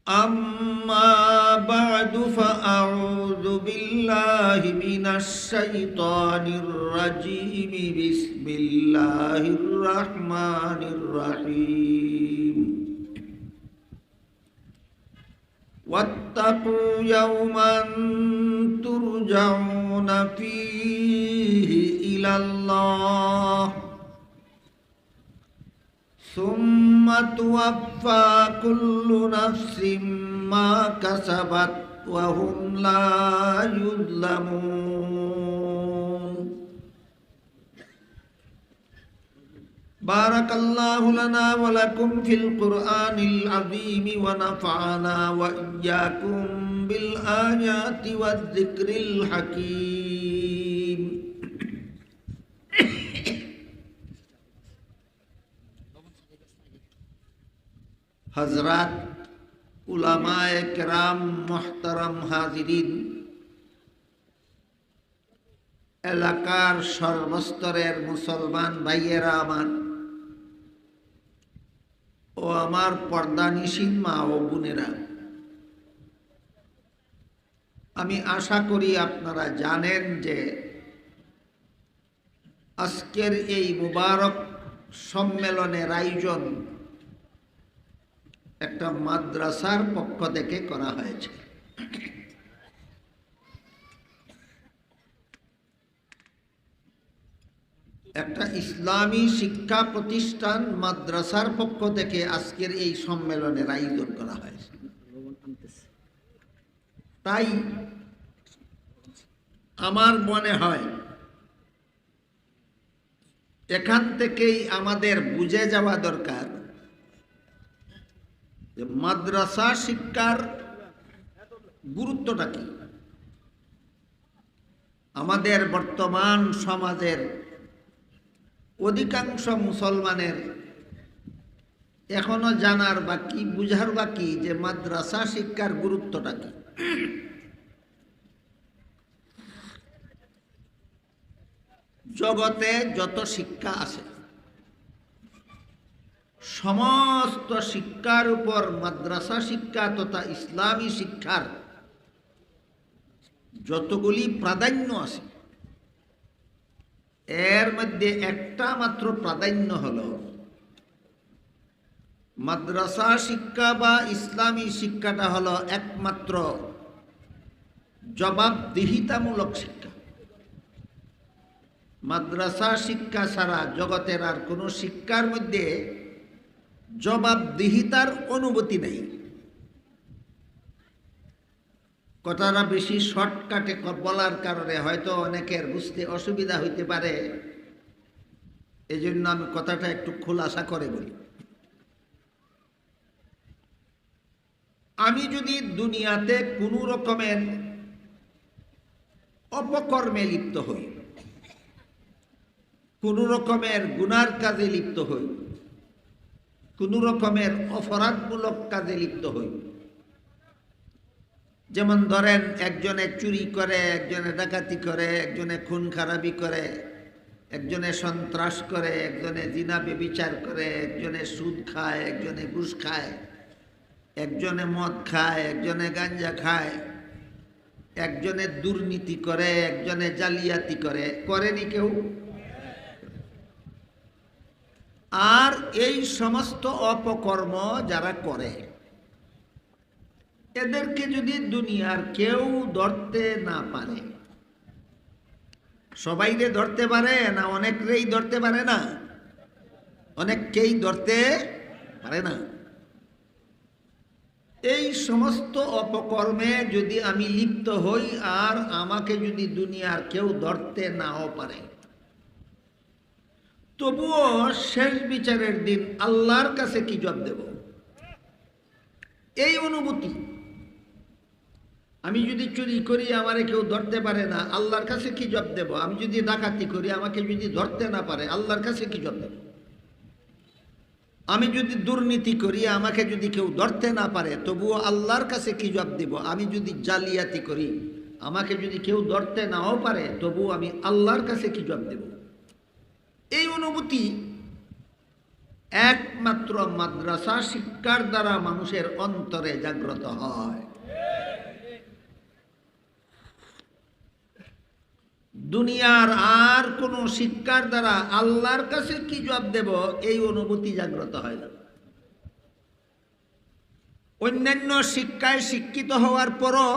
أما بعد فأعوذ بالله من الشيطان الرجيم. بسم الله الرحمن الرحيم. واتقوا يوما ترجعون فيه إلى الله ثم توفى كل نفس ما كسبت وهم لا يظلمون. بارك الله لنا ولكم في القرآن العظيم ونفعنا وإياكم بالآيات والذكر الحكيم. হযরত উলামায়ে কেরাম, মুহতারাম হাজিরিন, এলাকার সর্বস্তরের মুসলমান ভাইয়েরা আমার ও আমার পর্দানিশীন মা ও বোনেরা, আমি আশা করি আপনারা জানেন যে আজকের এই মুবারক সম্মেলনের আয়োজন একটা মাদ্রাসার পক্ষ থেকে করা হয়েছে। একটা ইসলামী শিক্ষা প্রতিষ্ঠান মাদ্রাসার পক্ষ থেকে আজকের এই সম্মেলনের আয়োজন করা হয়েছে। তাই আমার মনে হয় এখান থেকেই আমাদের বুঝে যাওয়া দরকার যে মাদ্রাসা শিক্ষার গুরুত্বটা কি। আমাদের বর্তমান সমাজের অধিকাংশ মুসলমানের এখনো জানার বাকি, বুঝার বাকি যে মাদ্রাসা শিক্ষার গুরুত্বটা কি। জগতে যত শিক্ষা আছে সমস্ত শিক্ষার উপর মাদ্রাসা শিক্ষা তথা ইসলামী শিক্ষার যতগুলি প্রাধান্য আছে এর মধ্যে একটা মাত্র প্রাধান্য হলো মাদ্রাসা শিক্ষা বা ইসলামী শিক্ষাটা হলো একমাত্র জবাবদিহিতামূলক শিক্ষা। মাদ্রাসা শিক্ষা ছাড়া জগতের আর কোনো শিক্ষার মধ্যে জবাবদিহিতার অনুভূতি নেই। কথাটা বেশি শর্টকাটে বলার কারণে হয়তো অনেকের বুঝতে অসুবিধা হইতে পারে, এজন্য আমি কথাটা একটু খোলাসা করে বলি। আমি যদি দুনিয়াতে কোনো রকমের অপকর্মে লিপ্ত হই, কোনো রকমের গুনার কাজে লিপ্ত হই, কোনো রকমের অপরাধমূলক কাজে লিপ্ত হই, যেমন ধরেন একজনে চুরি করে, একজনে ডাকাতি করে, একজনে খুন খারাপি করে, একজনে সন্ত্রাস করে, একজনে জিনা ব্যভিচার করে, একজনে সুদ খায়, একজনে ঘুষ খায়, একজনে মদ খায়, একজনে গাঞ্জা খায়, একজনে দুর্নীতি করে, একজনে জালিয়াতি করে, করেনি কেউ? আর এই সমস্ত অপকর্ম যারা করে এদেরকে যদি দুনিয়ার কেউ ধরতে না পারে, সবাইকে ধরতে পারে না, অনেকেই ধরতে পারে না, অনেককেই ধরতে পারে না। এই সমস্ত অপকর্মে যদি আমি লিপ্ত হই আর আমাকে যদি দুনিয়ার কেউ ধরতে নাও পারে, তবুও শেষ বিচারের দিন আল্লাহর কাছে কি জবাব দেব, এই অনুভূতি। আমি যদি চুরি করি আমারে কেউ ধরতে পারে না, আল্লাহর কাছে কি জবাব দেব? আমি যদি ডাকাতি করি আমাকে যদি ধরতে না পারে, আল্লাহর কাছে কি জবাব দেব? আমি যদি দুর্নীতি করি আমাকে যদি কেউ ধরতে না পারে, তবুও আল্লাহর কাছে কি জবাব দেব? আমি যদি জালিয়াতি করি আমাকে যদি কেউ ধরতে নাও পারে, তবুও আমি আল্লাহর কাছে কি জবাব দেব? এই অনুভূতি একমাত্র মাদ্রাসা শিক্ষার দ্বারা মানুষের অন্তরে জাগ্রত হয়। দুনিয়ার আর কোনো শিক্ষার দ্বারা আল্লাহর কাছে কি জবাব দেব এই অনুভূতি জাগ্রত হয় না। অন্যান্য শিক্ষায় শিক্ষিত হওয়ার পরও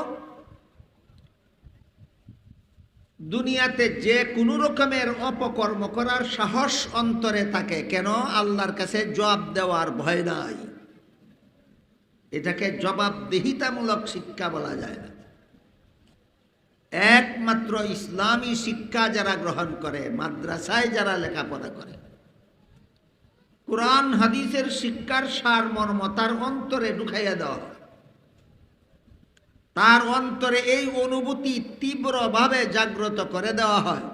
দুনিয়াতে যে কোনো রকমের অপকর্ম করার সাহস অন্তরে থাকে, কেন? আল্লাহর কাছে জবাব দেওয়ার ভয় নাই। এটাকে জবাবদিহিতামূলক শিক্ষা বলা যায় না। একমাত্র ইসলামী শিক্ষা যারা গ্রহণ করে, মাদ্রাসায় যারা লেখাপড়া করে, কুরআন হাদিসের শিক্ষার সারমর্ম তার অন্তরে ঢুকাইয়া দেওয়া হয়, তার অন্তরে এই অনুভূতি তীব্রভাবে জাগ্রত করে দেওয়া হয়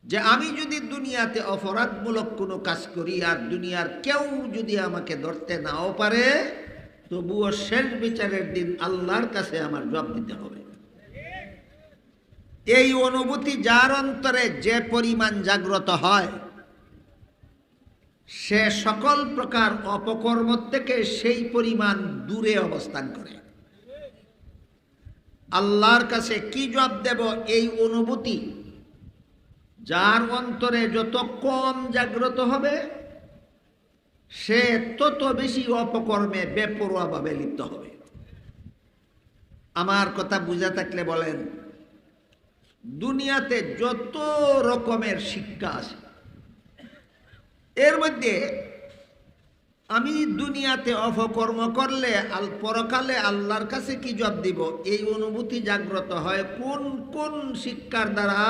যে আমি যদি দুনিয়াতে অপরাধমূলক কোনো কাজ করি আর দুনিয়ার কেউ যদি আমাকে ধরতে নাও পারে, তবুও শেষ বিচারের দিন আল্লাহর কাছে আমার জবাব দিতে হবে। এই অনুভূতি যার অন্তরে যে পরিমাণ জাগ্রত হয়, সে সকল প্রকার অপকর্ম থেকে সেই পরিমাণ দূরে অবস্থান করে। আল্লাহর কাছে কি জবাব দেব এই অনুভূতি যার অন্তরে যত কম জাগ্রত হবে, সে তত বেশি অপকর্মে বেপরোয়াভাবে লিপ্ত হবে। আমার কথা বুঝা থাকলে বলেন, দুনিয়াতে যত রকমের শিক্ষা আছে, এর মধ্যে আমি দুনিয়াতে অপকর্ম করলে পরকালে আল্লাহর কাছে কি জবাব দিব এই অনুভূতি জাগ্রত হয় কোন কোন শিক্ষার দ্বারা?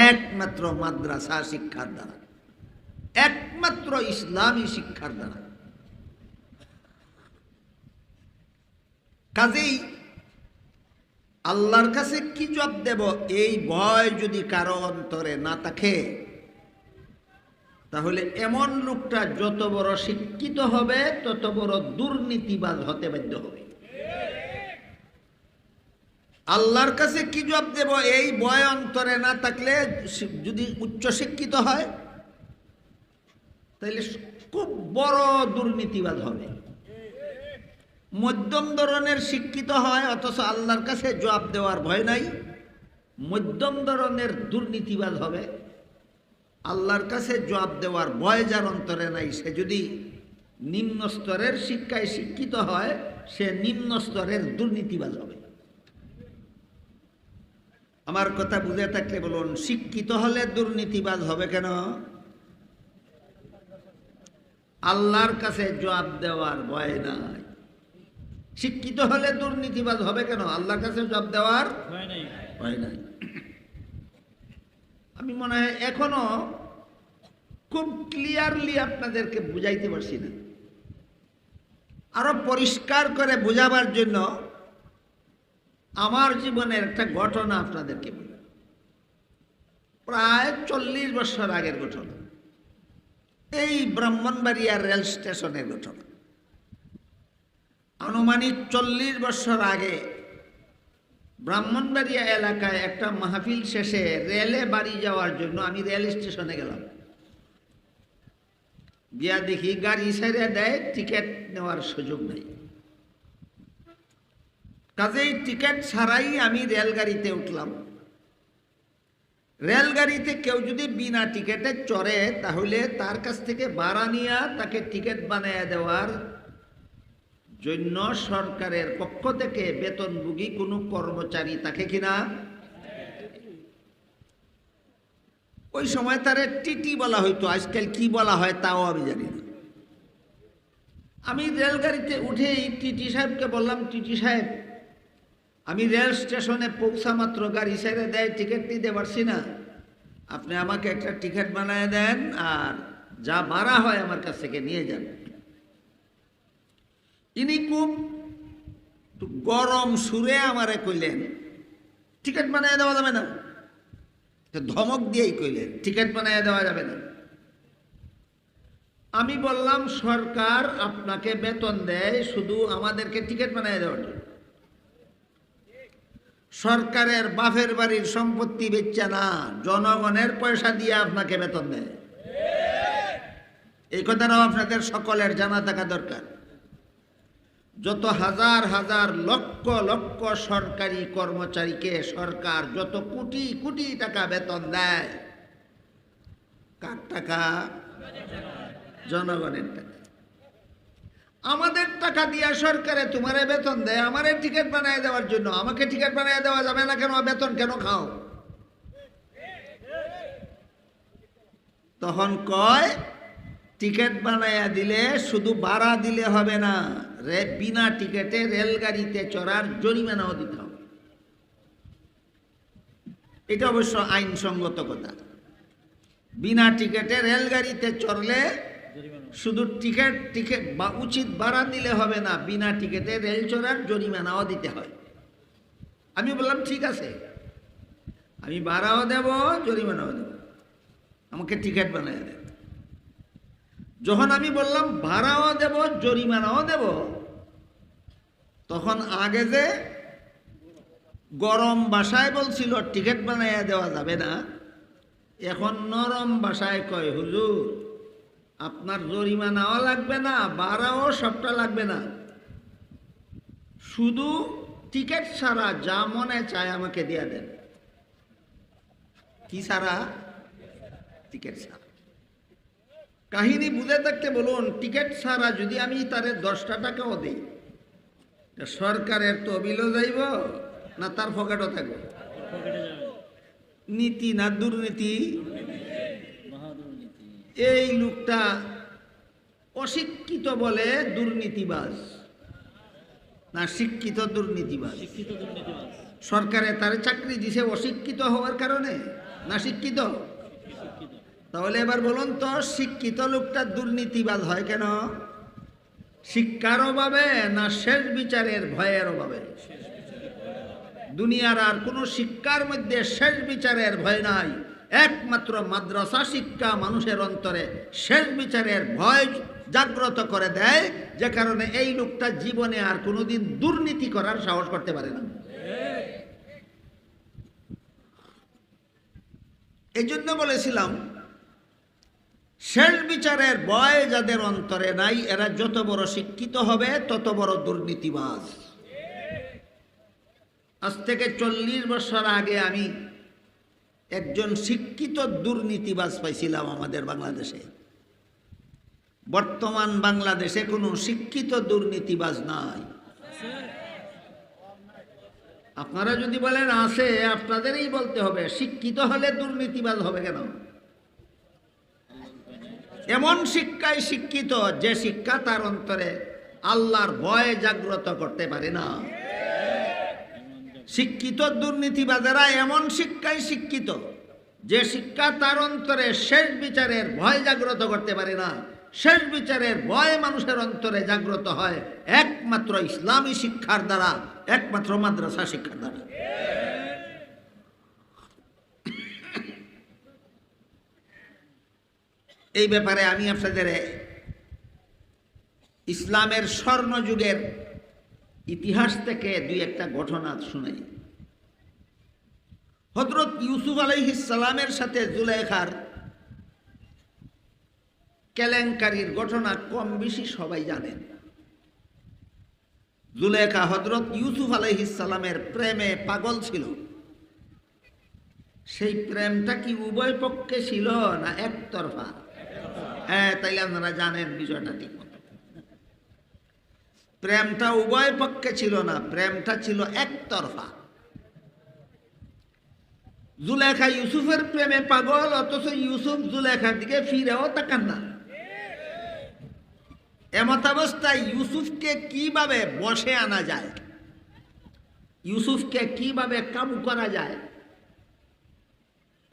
একমাত্র মাদ্রাসা শিক্ষার দ্বারা, একমাত্র ইসলামী শিক্ষার দ্বারা। কাজেই আল্লাহর কাছে কি জবাব দেব এই ভয় যদি কারো অন্তরে না থাকে, তাহলে এমন লোকটা যত বড় শিক্ষিত হবে তত বড় দুর্নীতিবাজ হতে বাধ্য হবে। আল্লাহর কাছে কি জবাব দেব এই ভয় অন্তরে না থাকলে, যদি উচ্চ শিক্ষিত হয় তাহলে খুব বড় দুর্নীতিবাজ হবে। মধ্যম ধরনের শিক্ষিত হয় অথচ আল্লাহর কাছে জবাব দেওয়ার ভয় নাই, মধ্যম ধরনের দুর্নীতিবাজ হবে। আল্লাহর কাছে জবাব দেওয়ার ভয় যার অন্তরে নাই, সে যদি নিম্ন স্তরের শিক্ষায় শিক্ষিত হয়, সে নিম্ন স্তরের দুর্নীতিবাজ হবে। আমার কথা বুঝে থাকলে বলুন, শিক্ষিত হলে দুর্নীতিবাজ হবে কেন? আল্লাহর কাছে জবাব দেওয়ার ভয় নাই। শিক্ষিত হলে দুর্নীতিবাজ হবে কেন? আল্লাহর কাছে জবাব দেওয়ার ভয় নাই। আমি মনে হয় এখনো খুব ক্লিয়ারলি আপনাদেরকে বুঝাইতে পারছি না। আরো পরিষ্কার করে বোঝাবার জন্য আমার জীবনের একটা ঘটনা আপনাদেরকে বলি। প্রায় 40 বছর আগের ঘটনা, এই ব্রাহ্মণবাড়িয়া রেল স্টেশনের ঘটনা। আনুমানিক 40 বছর আগে ব্রাহ্মণবাড়িয়া এলাকায় একটা মাহফিল শেষে রেলে বাড়ি যাওয়ার জন্য আমি রেল স্টেশনে গেলাম। গিয়া দেখি গাড়ি ছেড়ে দেয়, টিকিট নেওয়ার সুযোগ নেই। কাজেই টিকিট ছাড়াই আমি রেলগাড়িতে উঠলাম। রেলগাড়িতে কেউ যদি বিনা টিকিটে চড়ে, তাহলে তার কাছ থেকে ভাড়া নিয়ে তাকে টিকিট বানিয়ে দেওয়ার জন্য সরকারের পক্ষ থেকে বেতনভোগী কোনো কর্মচারী থাকে কিনা? ওই সময় তারে টিটি বলা হইতো, আজকাল কি বলা হয় তাও আমি জানি না। আমি রেলগাড়িতে উঠেই টিটি সাহেবকে বললাম, টিটি সাহেব, আমি রেল স্টেশনে পৌঁছা মাত্র গাড়ি ছেড়ে দেয়, টিকিট নিতে পারছি না, আপনি আমাকে একটা টিকিট বানিয়ে দেন আর যা ভাড়া হয় আমার কাছ থেকে নিয়ে যান। ইনি খুব গরম সুরে আমারে কইলেন, টিকিট বানিয়ে দেওয়া যাবে না। ধমক দিয়েই কইলেন টিকিট বানিয়ে দেওয়া যাবে না। আমি বললাম, সরকার আপনাকে বেতন দেয় শুধু আমাদেরকে টিকিট বানিয়ে দেওয়ার জন্য। সরকারের বাপের বাড়ির সম্পত্তি বেচা না, জনগণের পয়সা দিয়ে আপনাকে বেতন দেয়। এই কথাটাও আপনাদের সকলের জানা থাকা দরকার। যত হাজার হাজার লক্ষ লক্ষ সরকারি কর্মচারীকে সরকার যত কোটি কোটি টাকা বেতন দেয়, কার টাকা? জনগণের টাকা। আমাদের টাকা দিয়া সরকারে তোমারে বেতন দেয় আমারে টিকিট বানিয়ে দেওয়ার জন্য। আমাকে টিকিট বানিয়ে দেওয়া যাবে না কেন? বেতন কেন খাও? তখন কয় টিকিট বানাইয়া দিলে শুধু ভাড়া দিলে হবে না, বিনা টিকিটে রেলগাড়িতে চড়ার জরিমানাও দিতে হবে। এটা অবশ্য আইনসঙ্গত কথা। বিনা টিকিটে রেলগাড়িতে চড়লে শুধু টিকিট বা উচিত ভাড়া দিলে হবে না, বিনা টিকিটে রেল চড়ার জরিমানাও দিতে হয়। আমি বললাম ঠিক আছে, আমি ভাড়াও দেব, জরিমানাও দেব, আমাকে টিকিট বানিয়ে দেব। যখন আমি বললাম ভাড়াও দেব জরিমানাও দেব, তখন আগে যে গরম ভাষায় বলছিল টিকিট বানাইয়া দেওয়া যাবে না, এখন নরম ভাষায় কয় হুজুর আপনার জরিমানাও লাগবে না, ভাড়াও সবটা লাগবে না, শুধু টিকিট ছাড়া যা মনে চায় আমাকে দিয়ে দেন। কি ছাড়া? টিকিট ছাড়া। কাহিনী বুঝে থাকতে বলুন, টিকিট ছাড়া যদি আমি তারে 10টা টাকাও দিই, সরকারের তহবিলও যাইব না তার পকেটও থাকবে? নীতি না দুর্নীতি? এই লোকটা অশিক্ষিত বলে দুর্নীতিবাজ, না শিক্ষিত দুর্নীতিবাজ? সরকারে তার চাকরি দিছে অশিক্ষিত হওয়ার কারণে না শিক্ষিত? তাহলে এবার বলুন তো, শিক্ষিত লোকটা দুর্নীতিবাজ হয় কেন? শিক্ষার অভাবে না শেষ বিচারের ভয়ের অভাবে? দুনিয়ার আর কোনো শিক্ষার মধ্যে শেষ বিচারের ভয় নাই, একমাত্র মাদ্রাসা শিক্ষা মানুষের অন্তরে শেষ বিচারের ভয় জাগ্রত করে দেয়, যে কারণে এই লোকটা জীবনে আর কোনোদিন দুর্নীতি করার সাহস করতে পারে না। এই জন্য বলেছিলাম, শেষ বিচারের ভয় যাদের অন্তরে নাই, এরা যত বড় শিক্ষিত হবে তত বড় দুর্নীতিবাজ। আজ থেকে 40 বছর আগে আমি একজন শিক্ষিত দুর্নীতিবাজ পাইছিলাম আমাদের বাংলাদেশে। বর্তমান বাংলাদেশে কোনো শিক্ষিত দুর্নীতিবাজ নাই। আপনারা যদি বলেন আছে, আপনাদেরই বলতে হবে, শিক্ষিত হলে দুর্নীতিবাজ হবে কেন? এমন শিক্ষায় শিক্ষিত যে শিক্ষা তার অন্তরে আল্লাহর ভয় জাগ্রত করতে পারে না। শিক্ষিত দুর্নীতিবাজেরা এমন শিক্ষায় শিক্ষিত যে শিক্ষা তার অন্তরে শেষ বিচারের ভয় জাগ্রত করতে পারে না। শেষ বিচারের ভয় মানুষের অন্তরে জাগ্রত হয় একমাত্র ইসলামী শিক্ষার দ্বারা, একমাত্র মাদ্রাসা শিক্ষার দ্বারা। এই ব্যাপারে আমি আপনাদের ইসলামের স্বর্ণযুগের ইতিহাস থেকে 2-1টা ঘটনা শুনাই। হযরত ইউসুফ আলাইহিস সালামের সাথে জুলেখার কেলেঙ্কারির ঘটনা কম বেশি সবাই জানেন। জুলেখা হযরত ইউসুফ আলাইহিস সালামের প্রেমে পাগল ছিল। সেই প্রেমটা কি উভয় পক্ষে ছিল না একতরফা? হ্যাঁ, তাইলে আপনারা জানেন বিষয়টা ঠিক মতো। প্রেমটা উভয় পক্ষে ছিল না, প্রেমটা ছিল একতরফা। জুলেখা ইউসুফের প্রেমে পাগল, অথচ ইউসুফ জুলেখার দিকে ফিরেও তাকান না। এমত অবস্থায় ইউসুফকে কিভাবে বশে আনা যায়, ইউসুফকে কিভাবে কাবু করা যায়,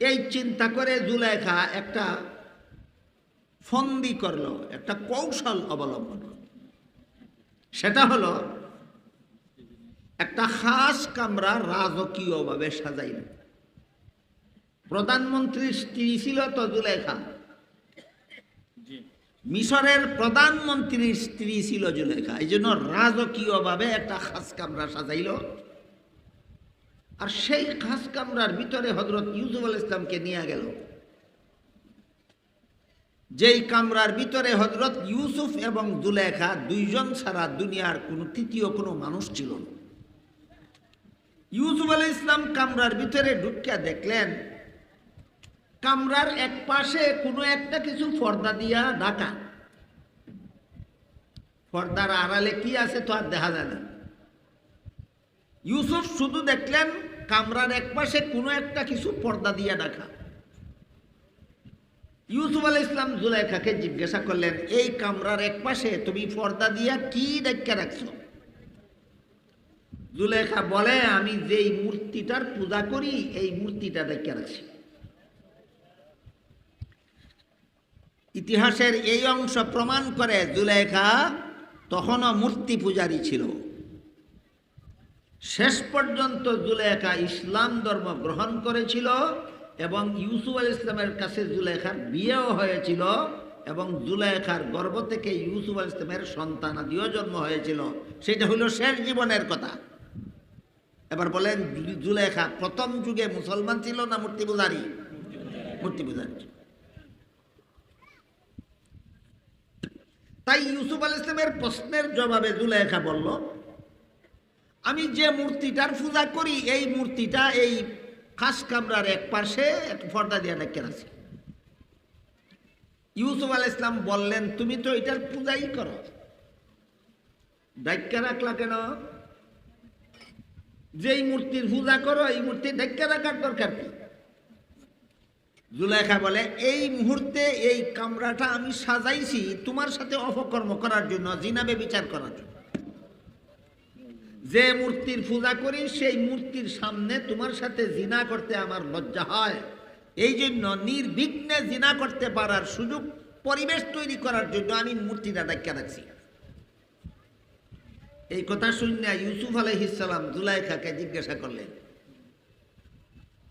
এই চিন্তা করে জুলেখা একটা ফন্দি করলো, একটা কৌশল অবলম্বন করল। সেটা হলো একটা খাস কামরা রাজকীয়ভাবে সাজাইল। প্রধানমন্ত্রীর স্ত্রী ছিল তো জুলেখা, মিশরের প্রধানমন্ত্রীর স্ত্রী ছিল জুলেখা। এই জন্য রাজকীয়ভাবে একটা খাস কামরা সাজাইল। আর সেই খাস কামরার ভিতরে হযরত ইউসুফ আলাইহিস সালামকে নিয়ে গেল। যেই কামরার ভিতরে হযরত ইউসুফ এবং জুলেখা দুইজন ছাড়া দুনিয়ার কোনো তৃতীয় কোনো মানুষ ছিল না। ইউসুফ আলাইহিস সালাম কামরার ভিতরে ঢুকিয়া দেখলেন কামরার এক পাশে কোনো একটা কিছু পর্দা দিয়া ঢাকা। পর্দার আড়ালে কি আছে তো আর দেখা যায় না। ইউসুফ শুধু দেখলেন কামরার এক পাশে কোনো একটা কিছু পর্দা দিয়া ঢাকা। ইউসুফ আলাইহিস সালাম জুলেখাকে জিজ্ঞাসা করলেন, এই কামরার এক পাশে তুমি পর্দা দিয়া কি ঢাকা রাখছো? জুলেখা বলে, আমি যেই মূর্তিটার পূজা করি এই মূর্তিটা ঢাকা রাখছি। ইতিহাসের এই অংশ প্রমাণ করে জুলেখা তখনও মূর্তি পূজারী ছিল। শেষ পর্যন্ত জুলেখা ইসলাম ধর্ম গ্রহণ করেছিল এবং ইউসুফ আলাইহিস সালামের কাছে জুলেখার বিয়েও হয়েছিল এবং জুলেখার গর্ভ থেকে ইউসুফ আলাইহিস সালামের সন্তানাদিও জন্ম হয়েছিল। সেটা হলো শেষ জীবনের কথা। এবার বলেন, জুলেখা প্রথম যুগে মুসলমান ছিল না মূর্তি পূজারী? মূর্তি পূজারী। তাই ইউসুফ আলাইহিস সালামের প্রশ্নের জবাবে জুলেখা বলল, আমি যে মূর্তিটার পূজা করি এই মূর্তিটা এই খাস কামরার এক পাশে এক পর্দা দিয়ে ঢেকে আছে। ইউসুফ আলাইহিস সালাম বললেন, তুমি তো এটার পূজাই করো, ঢেকে রাখলা কেন? যেই মূর্তির পূজা করো এই মূর্তি ঢেকে রাখার দরকার কি? জুলেখা বলে, এই মুহূর্তে এই কামরাটা আমি সাজাইছি তোমার সাথে অপকর্ম করার জন্য, জিনা ব্যভিচার করার জন্য। যে মূর্তির পূজা করি সেই মূর্তির সামনে তোমার সাথে জিনা করতে আমার লজ্জা হয়। এই জন্য নির্বিঘ্নে জিনা করতে পারার সুযোগ পরিবেশ তৈরি করার জন্য আমি মূর্তিটা ঢাকা রাখছি। এই কথা শুনে ইউসুফ আলাইহিস সালাম জুলেখাকে জিজ্ঞাসা করলেন,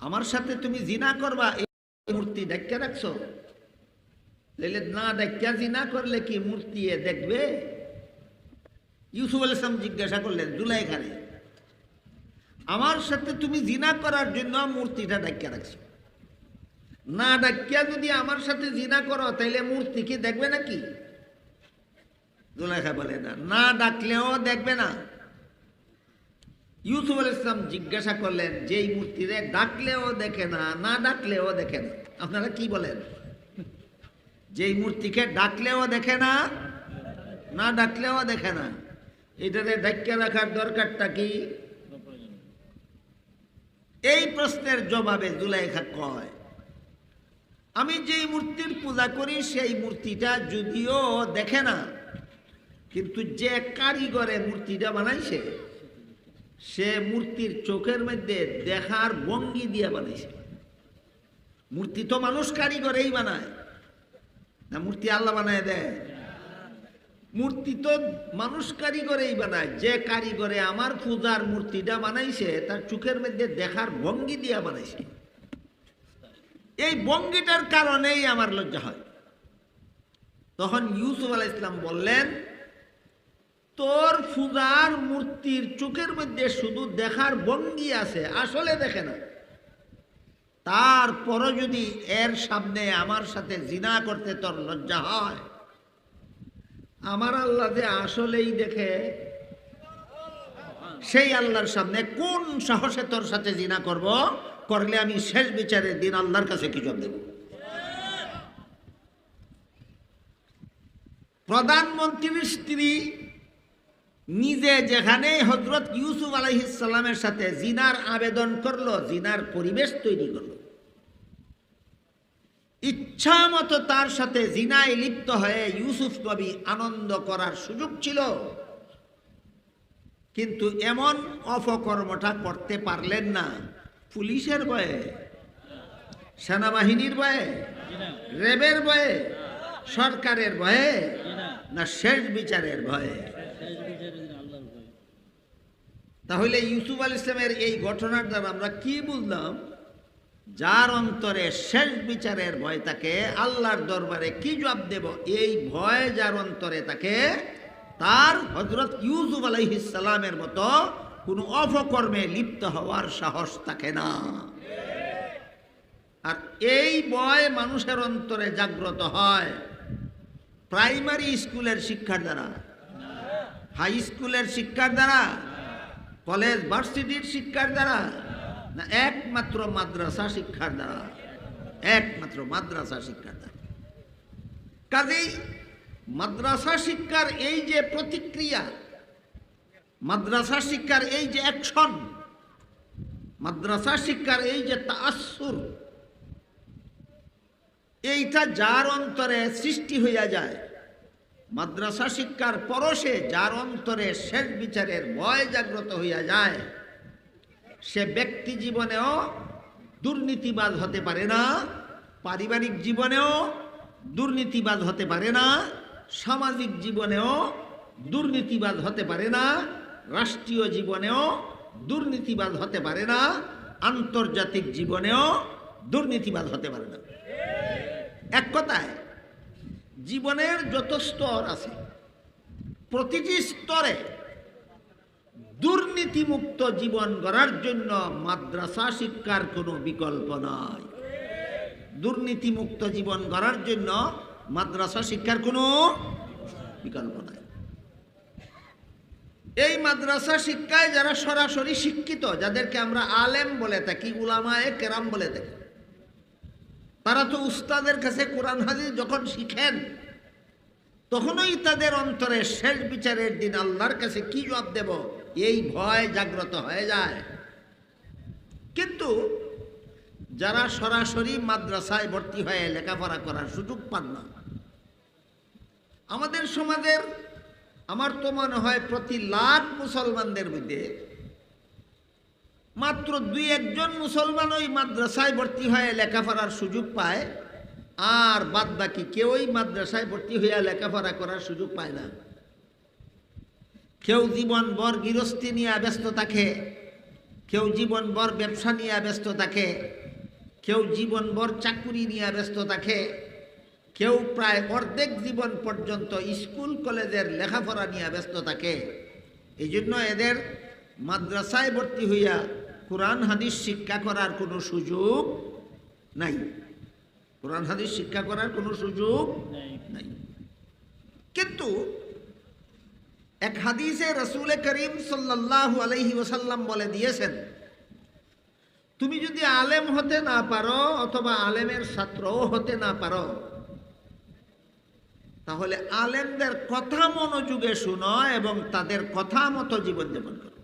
আমার সাথে তুমি জিনা করবা এই মূর্তি ঢাকা রাখছো? না ঢাকা জিনা করলে কি মূর্তি দেখবে? ইউসুফ আলাইহিস সালাম জিজ্ঞাসা করলেন জুলেখারে, আমার সাথে তুমি জিনা করার জন্য মূর্তিটা ঢাকা রাখছো, না ঢাকা যদি আমার সাথে জিনা করো তাইলে মূর্তি কি দেখবে নাকি? জুলেখা বলে, না, না ডাকলেও দেখবে না। ইউসুফ আলাইহিস সালাম জিজ্ঞাসা করলেন, যেই মূর্তিরে ডাকলেও দেখে না, না ডাকলেও দেখে না, আপনারা কি বলেন? যেই মূর্তিকে ডাকলেও দেখে না, না ডাকলেও দেখে না, এটারে ঢাকা রাখার দরকারটা কি? এই প্রশ্নের জবাবে জুলেখা কয়, আমি যেই মূর্তির পূজা করি সেই মূর্তিটা যদিও দেখে না, কিন্তু যে কারিগরে মূর্তিটা বানাইছে সে মূর্তির চোখের মধ্যে দেখার ভঙ্গি দিয়ে বানাইছে। মূর্তি তো মানুষ কারিগরেই বানায় না, মূর্তি আল্লাহ বানায় দেয়? মূর্তি তো মানুষ কারিগরেই বানায়। যে কারিগরে আমার পূজার মূর্তিটা বানাইছে তার চোখের মধ্যে দেখার ভঙ্গি দিয়ে বানাইছে। এই ভঙ্গিটার কারণেই আমার লজ্জা হয়। তখন ইউসুফ আলাইহিস সালাম বললেন, তোর পূজার মূর্তির চোখের মধ্যে শুধু দেখার ভঙ্গি আছে, আসলে দেখে না। তারপরও যদি এর সামনে আমার সাথে জিনা করতে তোর লজ্জা হয়, আমার আল্লাহ যে আসলেই দেখে, সেই আল্লাহর সামনে কোন সাহসে তোর সাথে জিনা করব? করলে আমি শেষ বিচারের দিন আল্লাহর কাছে কি জবাব দেব? প্রধানমন্ত্রীর স্ত্রী নিজে যেখানে হযরত ইউসুফ আলাইহিস সালামের সাথে জিনার আবেদন করলো, জিনার পরিবেশ তৈরি করলো, ইচ্ছা মতো তার সাথে জিনায় লিপ্ত হয়ে ইউসুফ নবী আনন্দ করার সুযোগ ছিল, কিন্তু এমন অপকর্মটা করতে পারলেন না। পুলিশের ভয়ে, সেনাবাহিনীর ভয়ে, র্যাবের ভয়ে, সরকারের ভয়ে, না শেষ বিচারের ভয়ে? তাহলে ইউসুফ আলাইহিস সালামের এই ঘটনার দ্বারা আমরা কি বুঝলাম? যার অন্তরে শেষ বিচারের ভয় থাকে, আল্লাহর দরবারে কি জবাব দেব এই ভয় যার অন্তরে থাকে, তার হযরত ইউসুফ আলাইহিস সালামের মতো কোনো অপকর্মে লিপ্ত হওয়ার সাহস থাকে না। আর এই ভয় মানুষের অন্তরে জাগ্রত হয় প্রাইমারি স্কুলের শিক্ষার দ্বারা, হাই স্কুলের শিক্ষার দ্বারা, কলেজ ভার্সিটির শিক্ষার দ্বারা, না একমাত্র মাদ্রাসা শিক্ষার দ্বারা, একমাত্র মাদ্রাসা শিক্ষার দ্বারা। কাজেই মাদ্রাসা শিক্ষার এই যে প্রতিক্রিয়া, মাদ্রাসা শিক্ষার এই যে অ্যাকশন, মাদ্রাসা শিক্ষার এই যে তাআসসুর, এইটা যার অন্তরে সৃষ্টি হইয়া যায়, মাদ্রাসা শিক্ষার পরশে যার অন্তরে শেষ বিচারের ভয় জাগ্রত হইয়া যায়, সে ব্যক্তি জীবনেও দুর্নীতিবাজ হতে পারে না, পারিবারিক জীবনেও দুর্নীতিবাজ হতে পারে না, সামাজিক জীবনেও দুর্নীতিবাজ হতে পারে না, রাষ্ট্রীয় জীবনেও দুর্নীতিবাজ হতে পারে না, আন্তর্জাতিক জীবনেও দুর্নীতিবাজ হতে পারে না। এক কথায় জীবনের যত স্তর আছে প্রতিটি স্তরে দুর্নীতিমুক্ত জীবন গড়ার জন্য মাদ্রাসা শিক্ষার কোনো বিকল্প নাই। দুর্নীতিমুক্ত জীবন গড়ার জন্য মাদ্রাসা শিক্ষার কোনো বিকল্প নাই। এই মাদ্রাসা শিক্ষায় যারা সরাসরি শিক্ষিত, যাদেরকে আমরা আলেম বলে থাকি, উলামায়ে কেরাম বলে থাকি, তারা তো উস্তাদের কাছে কোরআন হাদিস যখন শিখেন তখনই তাদের অন্তরে শেষ বিচারের দিন আল্লাহর কাছে কি জবাব দেব এই ভয় জাগ্রত হয়ে যায়। কিন্তু যারা সরাসরি মাদ্রাসায় ভর্তি হয়ে লেখাপড়া করার সুযোগ পান না, আমাদের সমাজের আমার তো মনে হয় প্রতি লাখ মুসলমানদের মধ্যে মাত্র 2-1 মুসলমান ওই মাদ্রাসায় ভর্তি হয়ে লেখাপড়ার সুযোগ পায়, আর বাদ বাকি কেউই মাদ্রাসায় ভর্তি হইয়া লেখাপড়া করার সুযোগ পায় না। কেউ জীবনভর গৃহস্থী নিয়ে ব্যস্ত থাকে, কেউ জীবনভর ব্যবসা নিয়ে ব্যস্ত থাকে, কেউ জীবনভর চাকুরি নিয়ে ব্যস্ত থাকে, কেউ প্রায় অর্ধেক জীবন পর্যন্ত স্কুল কলেজের লেখাপড়া নিয়ে ব্যস্ত থাকে। এই জন্য এদের মাদ্রাসায় ভর্তি হইয়া কোরআন হাদিস শিক্ষা করার কোনো সুযোগ নাই, কোরআন হাদিস শিক্ষা করার কোনো সুযোগ নাই। কিন্তু এক হাদিসে রাসূল করিম সাল্লাল্লাহু আলাইহি ওয়াসাল্লাম বলে দিয়েছেন, তুমি যদি আলেম হতে না পারো অথবা আলেমের ছাত্রও হতে না পারো, তাহলে আলেমদের কথা মনোযোগে শুনো এবং তাদের কথা মতো জীবনযাপন করো।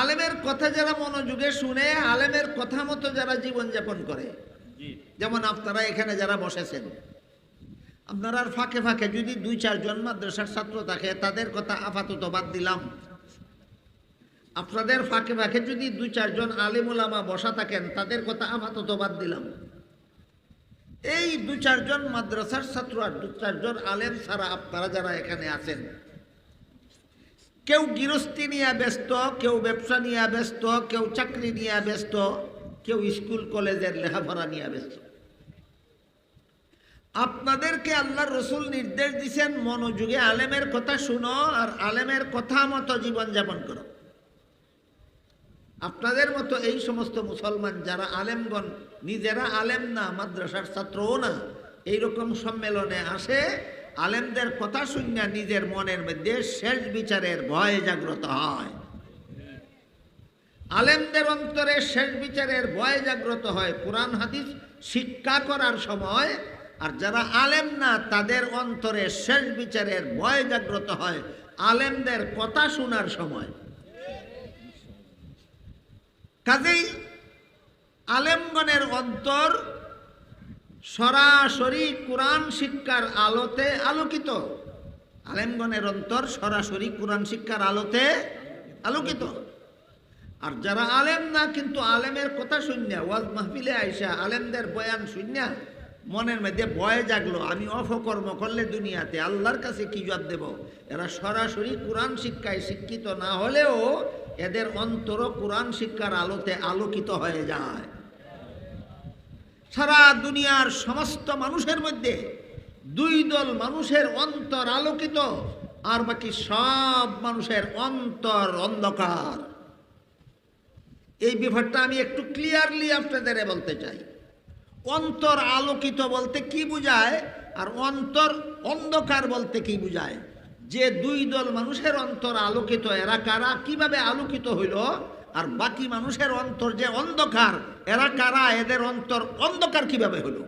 আলেমের কথা যারা মনোযোগে শুনে, আলেমের কথা মতো যারা জীবনযাপন করে, যেমন আপনারা এখানে যারা বসেছেন, আপনারা ফাঁকে ফাঁকে যদি 2-4 জন মাদ্রাসার ছাত্র থাকে তাদের কথা আপাতত বাদ দিলাম, আপনাদের ফাঁকে ফাঁকে যদি 2-4 জন আলেম ওলামা বসা থাকেন তাদের কথা আপাতত বাদ দিলাম, এই 2-4 জন মাদ্রাসার ছাত্র আর 2-4 জন আলেম ছাড়া আপনারা যারা এখানে আছেন, কেউ গৃহস্থী নিয়ে ব্যস্ত, কেউ ব্যবসা নিয়ে ব্যস্ত, কেউ চাকরি নিয়ে ব্যস্ত, কেউ স্কুল কলেজের লেখাপড়া নিয়ে ব্যস্ত। আপনাদেরকে আল্লাহর রাসূল নির্দেশ দিয়েছেন মনোযোগে আলেমের কথা শুনো আর আলেমের কথা মতো জীবনযাপন করো। আপনাদের মতো এই সমস্ত মুসলমান যারা আলেমগণ, নিজেরা আলেম না, মাদ্রাসার ছাত্রও না, এইরকম সম্মেলনে আসে, আলেমদের কথা শুনে নিজের মনের মধ্যে শেষ বিচারের ভয় জাগ্রত হয়। আলেমদের অন্তরে শেষ বিচারের ভয় জাগ্রত হয় কোরআন হাদিস শিক্ষা করার সময়, আর যারা আলেম না তাদের অন্তরে শেষ বিচারের ভয় জাগ্রত হয় আলেমদের কথা শোনার সময়। কাজেই আলেমগণের অন্তর সরাসরি কোরআন শিক্ষার আলোতে আলোকিত, আলেমগণের অন্তর সরাসরি কোরআন শিক্ষার আলোতে আলোকিত। আর যারা আলেম না কিন্তু আলেমের কথা শুনিয়া ওয়াজ মাহফিলে আইসা আলেমদের বয়ান শুনিয়া মনের মধ্যে ভয় জাগলো, আমি অপকর্ম করলে দুনিয়াতে আল্লাহর কাছে কি জবাব দেব, এরা সরাসরি কোরআন শিক্ষায় শিক্ষিত না হলেও এদের অন্তর কোরআন শিক্ষার আলোতে আলোকিত হয়ে যায়। সারা দুনিয়ার সমস্ত মানুষের মধ্যে 2 দল মানুষের অন্তর আলোকিত, আর বাকি সব মানুষের অন্তর অন্ধকার। এই ব্যাপারটা আমি একটু ক্লিয়ারলি আপনাদের বলতে চাই। অন্তর আলোকিত বলতে কি বোঝায় আর অন্তর অন্ধকার বলতে কি বোঝায়? যে দুই দল মানুষের অন্তর আলোকিত, এরা কারা, কিভাবে আলোকিত হইল? আর বাকি মানুষের অন্তর যে অন্ধকার, এরা কারা, এদের অন্তর অন্ধকার কিভাবে হলো?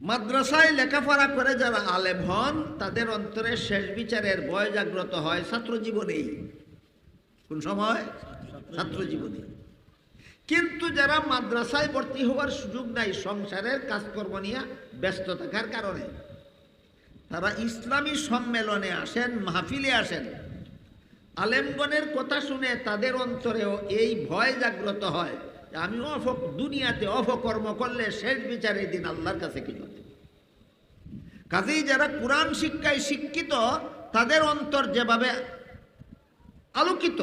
মাদ্রাসায় লেখাপড়া করে যারা আলেম হন, তাদের অন্তরে শেষ বিচারের ভয় জাগ্রত হয় ছাত্র জীবনেই। কোন সময়? ছাত্র জীবনে। কিন্তু যারা মাদ্রাসায় ভর্তি হওয়ার সুযোগ নাই, সংসারের কাজকর্ম নিয়ে ব্যস্ত থাকার কারণে, তারা ইসলামী সম্মেলনে আসেন, মাহফিলে আসেন, আলেমগণের কথা শুনে তাদের অন্তরেও এই ভয় জাগ্রত হয় যে আমি দুনিয়াতে অপকর্ম করলে শেষ বিচারের দিন আল্লাহর কাছে কি করতে। কাজেই যারা কোরআন শিক্ষায় শিক্ষিত, তাদের অন্তর যেভাবে আলোকিত,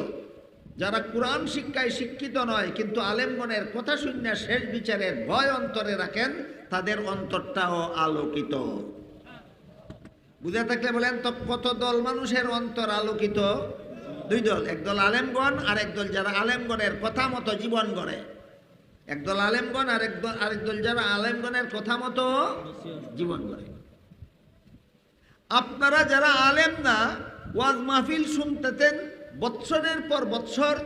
যারা কোরআন শিক্ষায় শিক্ষিত নয় কিন্তু আলেমগণের কথা শুনে শেষ বিচারের ভয় অন্তরে রাখেন, তাদের অন্তরটাও আলোকিত। বুঝে থাকলে বলেন তো, কত দল মানুষের অন্তর আলোকিত? দুই দল, একদল আলেমগণ আর একদল যারা আলেমগণের কথা মতো জীবন গড়ে। একদল আলেমগণ আর আরেকদল যারা আলেমগণের কথা মতো জীবন গড়ে। আপনারা যারা আলেম না, ওয়াজ মাহফিল শুনতেছেন, বৎসরের পর বৎসর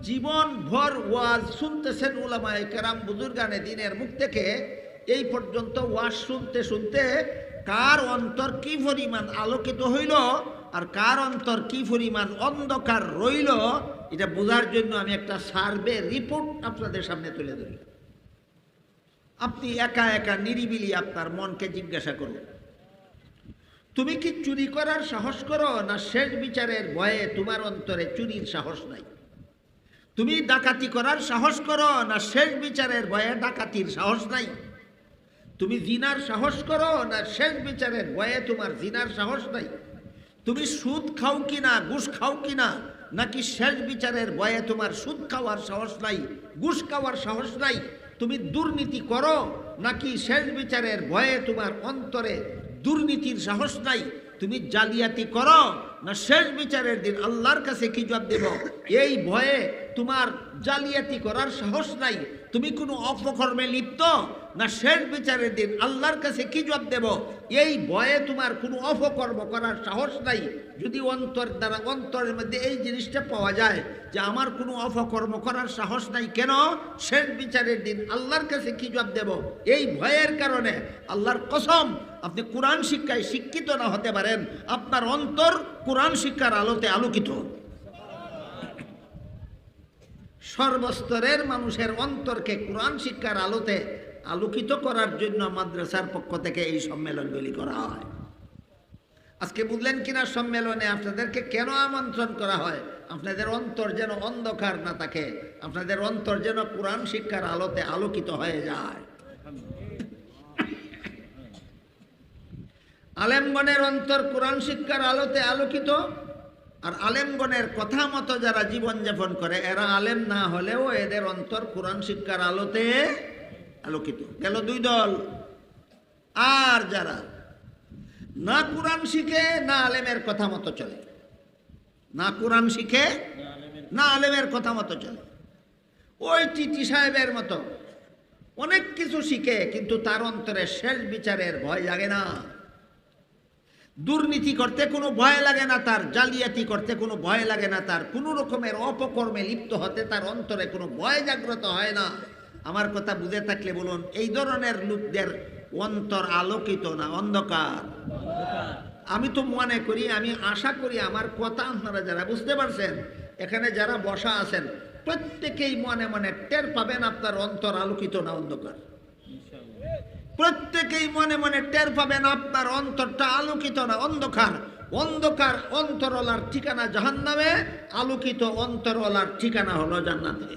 জীবন ভর ওয়াজ শুনতেছেন উলামায়ে কেরাম বুজুর্গানে দ্বীনের মুখ থেকে, এই পর্যন্ত ওয়াজ শুনতে শুনতে কার অন্তর কি পরিমাণ আলোকিত হইল আর কার অন্তর কি পরিমাণ অন্ধকার রইল, এটা বোঝার জন্য আমি একটা সার্ভে রিপোর্ট আপনাদের সামনে তুলে ধরি। আপনি একা একা নিরিবিলি আপনার মনকে জিজ্ঞাসা করুন, তুমি কি চুরি করার সাহস করো, না শেষ বিচারের ভয়ে তোমার অন্তরে চুরির সাহস নাই? তুমি ডাকাতি করার সাহস করো, না শেষ বিচারের ভয়ে ডাকাতির সাহস নাই? তুমি জিনার সাহস করো, না শেষ বিচারের ভয়ে তোমার জিনার সাহস নাই? তুমি সুদ খাও কিনা, ঘুষ খাও কিনা, নাকি শেষ বিচারের ভয়ে তোমার সুদ খাওয়ার সাহস নাই, ঘুষ খাওয়ার সাহস নাই? তুমি দুর্নীতি করো, নাকি শেষ বিচারের ভয়ে তোমার অন্তরে দুর্নীতির সাহস নাই? তুমি জালিয়াতি করো, না শেষ বিচারের দিন আল্লাহর কাছে কি জবাব দেব এই ভয়ে তোমার জালিয়াতি করার সাহস নাই? তুমি কোনো অপকর্মে লিপ্ত, না শেষ বিচারের দিন আল্লাহর কাছে কি জবাব দেব এই ভয়ে তোমার কোনো অপকর্ম করার সাহস নাই? যদি অন্তর দ্বারা অন্তরের মধ্যে এই জিনিসটা পাওয়া যায় যে আমার কোনো অপকর্ম করার সাহস নাই, কেন? শেষ বিচারের দিন আল্লাহর কাছে কি জবাব দেব এই ভয়ের কারণে, আল্লাহর কসম, আপনি কোরআন শিক্ষায় শিক্ষিত না হতে পারেন, আপনার অন্তর কোরআন শিক্ষার আলোতে আলোকিত। সর্বস্তরের মানুষের অন্তরকে কোরআন শিক্ষার আলোতে আলোকিত করার জন্য মাদ্রাসার পক্ষ থেকে এই সম্মেলনগুলি করা হয়। আজকে বুঝলেন কিনা সম্মেলনে আপনাদেরকে কেন আমন্ত্রণ করা হয়? আপনাদের অন্তর যেন অন্ধকার না থাকে, আপনাদের অন্তর যেন কোরআন শিক্ষার আলোতে আলোকিত হয়ে যায়। আলেমগণের অন্তর কোরআন শিক্ষার আলোতে আলোকিত, আর আলেমগণের কথা মতো যারা জীবনযাপন করে, এরা আলেম না হলেও এদের অন্তর কোরআন শিক্ষার আলোতে আলোকিত। গেল দুই দল। আর যারা না কোরআন শিখে, না আলেমের কথা মতো চলে, না কোরআন শিখে, না আলেমের কথা মতো চলে, ওই টিটি সাহেবের মতো অনেক কিছু শিখে কিন্তু তার অন্তরে শেষ বিচারের ভয় লাগে না। দুর্নীতি করতে কোনো ভয় লাগে না তার, জালিয়াতি করতে কোনো ভয় লাগে না তার, কোনো রকমের অপকর্মে লিপ্ত হতে তার অন্তরে কোনো ভয় জাগ্রত হয় না। আমার কথা বুঝে থাকলে বলুন, এই ধরনের লোকদের অন্তর আলোকিত না অন্ধকার? আমি তো মনে করি, আমি আশা করি আমার কথা আপনারা যারা বুঝতে পারছেন, এখানে যারা বসা আছেন প্রত্যেকেই মনে মনে টের পাবেন আপনার অন্তর আলোকিত না অন্ধকার। প্রত্যেকেই মনে মনে টের পাবেন আপনার অন্তরটা আলোকিত না অন্ধকার। অন্ধকার অন্তরওয়ালার ঠিকানা জাহান্নামে, আলোকিত অন্তরওয়ালার ঠিকানা হলো জান্নাতে।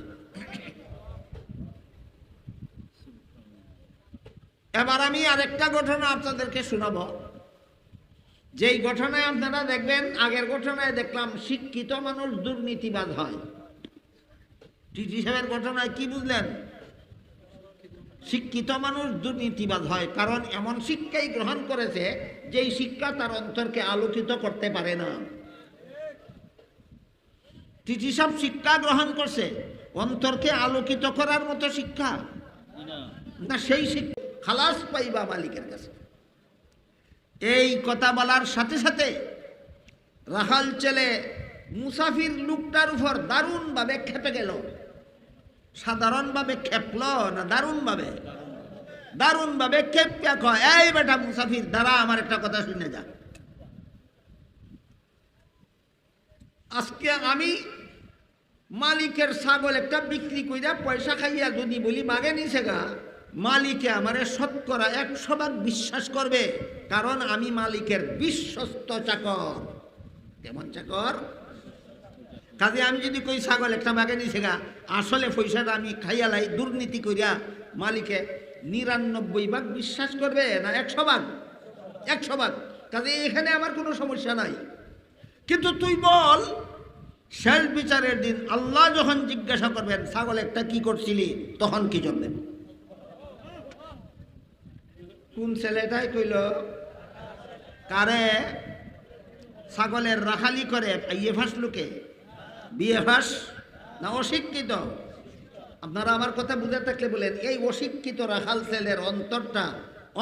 এবার আমি আরেকটা ঘটনা আপনাদেরকে শোনাবো, যেই ঘটনায় আপনারা দেখবেন, আগের ঘটনায় দেখলাম শিক্ষিত মানুষ দুর্নীতিবাজ হয়। টিটি সাহেবের ঘটনায় কি বুঝলেন? শিক্ষিত মানুষ দুর্নীতিবাজ হয়, কারণ এমন শিক্ষাই গ্রহণ করেছে যেই শিক্ষা তার অন্তরকে আলোকিত করতে পারে না। টিটি সব শিক্ষা গ্রহণ করছে অন্তরকে আলোকিত করার মতো শিক্ষা না, সেই শিক্ষা খালাস পাইবা মালিকের কাছে। এই কথা বলার সাথে সাথে রাখাল ছেলে মুসাফির লোকটার উপর দারুণভাবে খেপে গেল। সাধারণভাবে খেপল না, দারুণভাবে খেপে কয়, এই বেটা মুসাফির, দাঁড়া, আমার একটা কথা শুনে যা। আজকে আমি মালিকের ছাগল একটা বিক্রি কইরা পয়সা খাইয়া যদি বলি মাগে নিছে গা, মালিকে আমারে শতকরা 100% বিশ্বাস করবে, কারণ আমি মালিকের বিশ্বস্ত চাকর। কেমন চাকর? কাজে আমি যদি কই ছাগল একটা মাগে নিছে গা, আসলে পয়সাটা আমি খাইয়া লাই দুর্নীতি করিয়া, মালিকে 99% বিশ্বাস করবে না 100%? 100%। কাজে এখানে আমার কোনো সমস্যা নাই। কিন্তু তুই বল, শেষ বিচারের দিন আল্লাহ যখন জিজ্ঞাসা করবেন ছাগল একটা কি করছিলি, তখন কি জবাব? কোন ছেলেটাই কইল, কারে ছাগলের রাখালি করে ইয়ে ফাঁস লোকে, বিয়ে ফাঁস না অশিক্ষিত? আপনারা আমার কথা বুঝে থাকলে বলেন, এই অশিক্ষিত রাখাল ছেলের অন্তরটা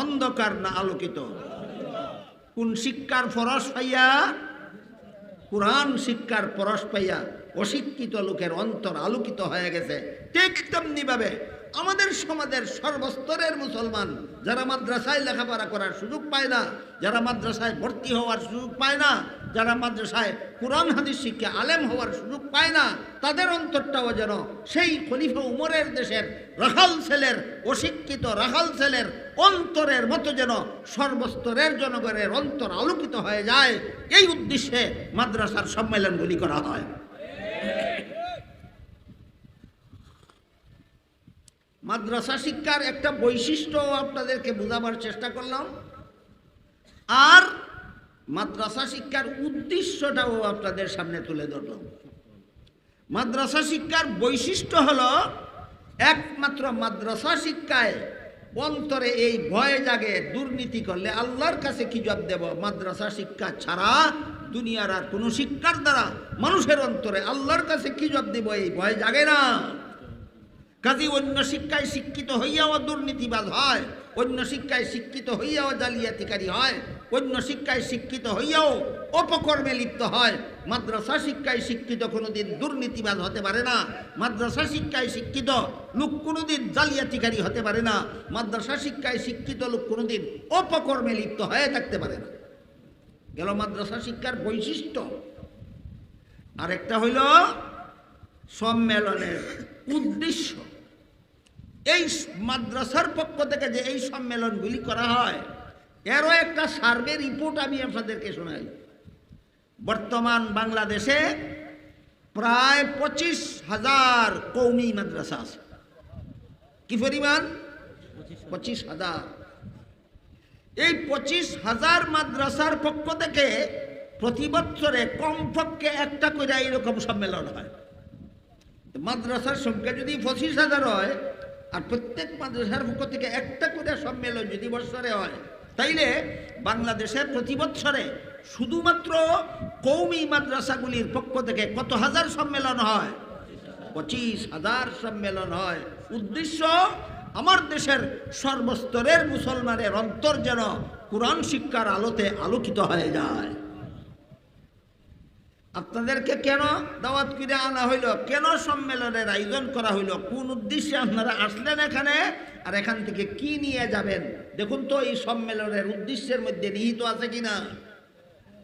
অন্ধকার না আলোকিত? কোন শিক্ষার পরশ পাইয়া? কুরআন শিক্ষার পরশ পাইয়া অশিক্ষিত লোকের অন্তর আলোকিত হয়ে গেছে। ঠিক তেমনি ভাবে আমাদের সমাজের সর্বস্তরের মুসলমান যারা মাদ্রাসায় লেখাপড়া করার সুযোগ পায় না, যারা মাদ্রাসায় ভর্তি হওয়ার সুযোগ পায় না, যারা মাদ্রাসায় কুরআন হাদিস শিক্ষা আলেম হওয়ার সুযোগ পায় না, তাদের অন্তরটাও যেন সেই খলিফা উমরের দেশের রাখাল ছেলের, অশিক্ষিত রাখাল ছেলের অন্তরের মতো যেন সর্বস্তরের জনগণের অন্তর আলোকিত হয়ে যায়, এই উদ্দেশ্যে মাদ্রাসার সম্মেলনগুলি করা হয়। মাদ্রাসা শিক্ষার একটা বৈশিষ্ট্য আপনাদেরকে বোঝাবার চেষ্টা করলাম, আর মাদ্রাসা শিক্ষার উদ্দেশ্যটাও আপনাদের সামনে তুলে ধরলাম। মাদ্রাসা শিক্ষার বৈশিষ্ট্য হলো, একমাত্র মাদ্রাসা শিক্ষায় অন্তরে এই ভয় জাগে, দুর্নীতি করলে আল্লাহর কাছে কি জবাব দেব। মাদ্রাসা শিক্ষা ছাড়া দুনিয়ার আর কোনো শিক্ষার দ্বারা মানুষের অন্তরে আল্লাহর কাছে কি জবাব দেব, এই ভয় জাগে না। কাজে অন্য শিক্ষায় শিক্ষিত হইয়াও দুর্নীতিবাজ হয়, অন্য শিক্ষায় শিক্ষিত হইয়াও জালিয়াতিকারী হয়, অন্য শিক্ষায় শিক্ষিত হইয়াও অপকর্মে লিপ্ত হয়। মাদ্রাসা শিক্ষায় শিক্ষিত কোনোদিন দুর্নীতিবাজ হতে পারে না, মাদ্রাসা শিক্ষায় শিক্ষিত লোক কোনোদিন জালিয়াতিকারী হতে পারে না, মাদ্রাসা শিক্ষায় শিক্ষিত লোক কোনোদিন অপকর্মে লিপ্ত হয়ে থাকতে পারে না। গেল মাদ্রাসা শিক্ষার বৈশিষ্ট্য। আরেকটা হইল সম্মেলনের উদ্দেশ্য। এই মাদ্রাসার পক্ষ থেকে যে এই সম্মেলনগুলি করা হয়, এরও একটা সার্ভে রিপোর্ট আমি আপনাদেরকে শোনাই। বর্তমান বাংলাদেশে প্রায় 25,000 কওমি মাদ্রাসা আছে। কি পরিমাণ? 25,000। এই 25,000 মাদ্রাসার পক্ষ থেকে প্রতি বছরে কমপক্ষে একটা করে এরকম সম্মেলন হয়। মাদ্রাসার সংখ্যা যদি 25,000 হয়, আর প্রত্যেক মাদ্রাসার পক্ষ থেকে একটা করে সম্মেলন যদি বছরে হয়, তাইলে বাংলাদেশের প্রতি বছরে শুধুমাত্র কওমি মাদ্রাসাগুলির পক্ষ থেকে কত হাজার সম্মেলন হয়? 25,000 সম্মেলন হয়। উদ্দেশ্য, আমার দেশের সর্বস্তরের মুসলমানের অন্তর যেন কুরআন শিক্ষার আলোতে আলোকিত হয়ে যায়। আপনাদেরকে কেন দাওয়াত করে আনা হইল, কেন সম্মেলনের আয়োজন করা হইল, কোন উদ্দেশ্যে আপনারা আসলেন এখানে, আর এখান থেকে কি নিয়ে যাবেন, দেখুন তো এই সম্মেলনের উদ্দেশ্যের মধ্যে নিহিত আছে কিনা।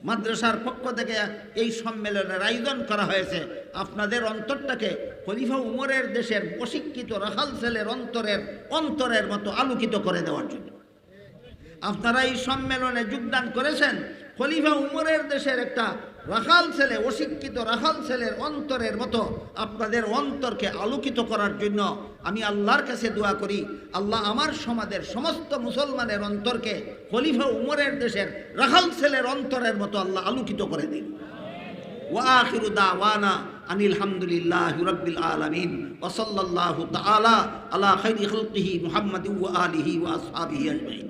মাদ্রাসার পক্ষ থেকে এই সম্মেলনের আয়োজন করা হয়েছে আপনাদের অন্তরটাকে খলিফা উমরের দেশের অশিক্ষিত রাখাল ছেলের অন্তরের মতো আলোকিত করে দেওয়ার জন্য। আপনারা এই সম্মেলনে যোগদান করেছেন খলিফা উমরের দেশের একটা রাখাল ছেলে, অশিক্ষিত রাখাল ছেলের অন্তরের মতো আপনাদের অন্তরকে আলোকিত করার জন্য। আমি আল্লাহর কাছে দোয়া করি, আল্লাহ আমার সমাজের সমস্ত মুসলমানের অন্তরকে খলিফা উমরের দেশের রাখাল ছেলের অন্তরের মতো আল্লাহ আলোকিত করে দিন। ওয়া আখিরু দাওয়ানা আনিল হামদুলিল্লাহি রাব্বিল আলামিন ওয়া সাল্লাল্লাহু তাআলা আলা খাইরি খালকিহি মুহাম্মাদিন ওয়া আলিহি ওয়া আসহাবিহি আজমাইন।